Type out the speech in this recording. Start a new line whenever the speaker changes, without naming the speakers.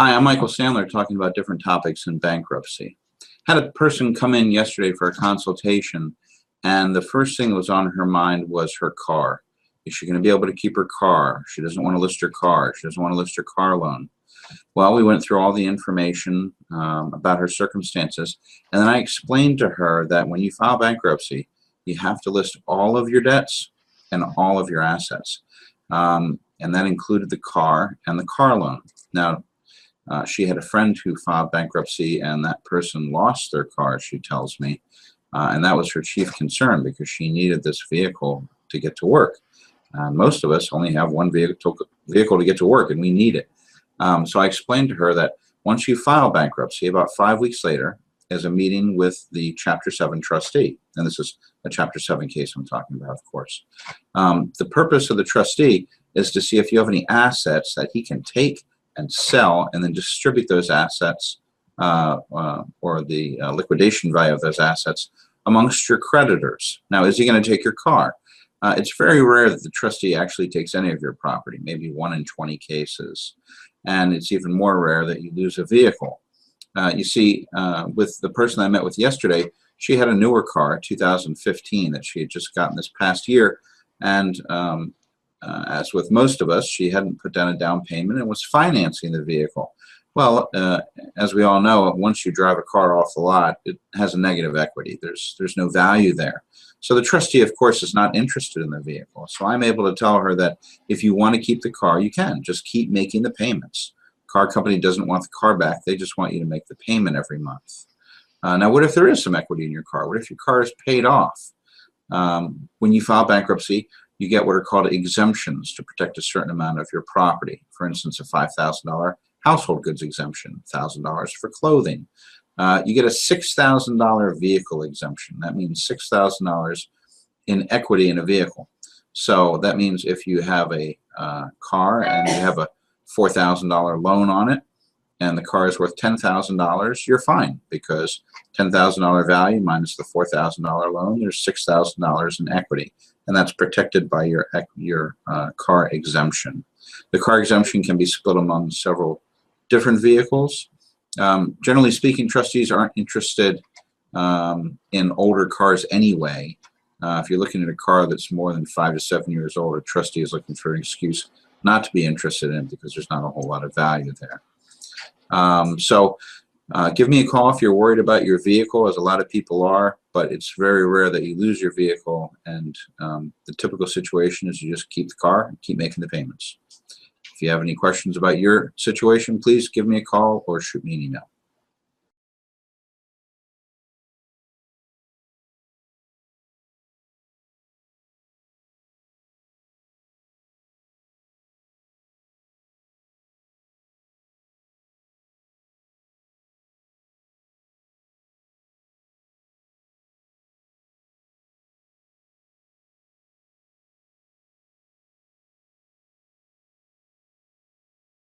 Hi, I'm Michael Sandler talking about different topics in bankruptcy. Had a person come in yesterday for a consultation, and the first thing that was on her mind was her car. Is she going to be able to keep her car? She doesn't want to list her car. She doesn't want to list her car loan. Well, we went through all the information about her circumstances, and then I explained to her that when you file bankruptcy, you have to list all of your debts and all of your assets. And that included the car and the car loan. Now, she had a friend who filed bankruptcy, and that person lost their car, she tells me, and that was her chief concern because she needed this vehicle to get to work. Most of us only have one vehicle to get to work, and we need it. So I explained to her that once you file bankruptcy, about 5 weeks later, is a meeting with the Chapter 7 trustee, and this is a Chapter 7 case I'm talking about, of course. The purpose of the trustee is to see if you have any assets that he can take and sell and then distribute those assets or the liquidation value of those assets amongst your creditors. Now, is he going to take your car? It's very rare that the trustee actually takes any of your property, maybe 1 in 20 cases. And it's even more rare that you lose a vehicle. You see, with the person I met with yesterday, she had a newer car, 2015, that she had just gotten this past year. And as with most of us, she hadn't put down a down payment and was financing the vehicle. Well, as we all know, once you drive a car off the lot, it has a negative equity. There's no value there. So the trustee, of course, is not interested in the vehicle. So I'm able to tell her that if you want to keep the car, you can. Just keep making the payments. Car company doesn't want the car back. They just want you to make the payment every month. Now, what if there is some equity in your car? What if your car is paid off? When you file bankruptcy, you get what are called exemptions to protect a certain amount of your property. For instance, a $5,000 household goods exemption, $1,000 for clothing. You get a $6,000 vehicle exemption. That means $6,000 in equity in a vehicle. So that means if you have a car and you have a $4,000 loan on it, and the car is worth $10,000, you're fine because $10,000 value minus the $4,000 loan, there's $6,000 in equity, and that's protected by your car exemption. The car exemption can be split among several different vehicles. Generally speaking, trustees aren't interested in older cars anyway. If you're looking at a car that's more than 5 to 7 years old, a trustee is looking for an excuse not to be interested in it because there's not a whole lot of value there. Give me a call if you're worried about your vehicle, as a lot of people are, but it's very rare that you lose your vehicle, and the typical situation is you just keep the car and keep making the payments. If you have any questions about your situation, please give me a call or shoot me an email.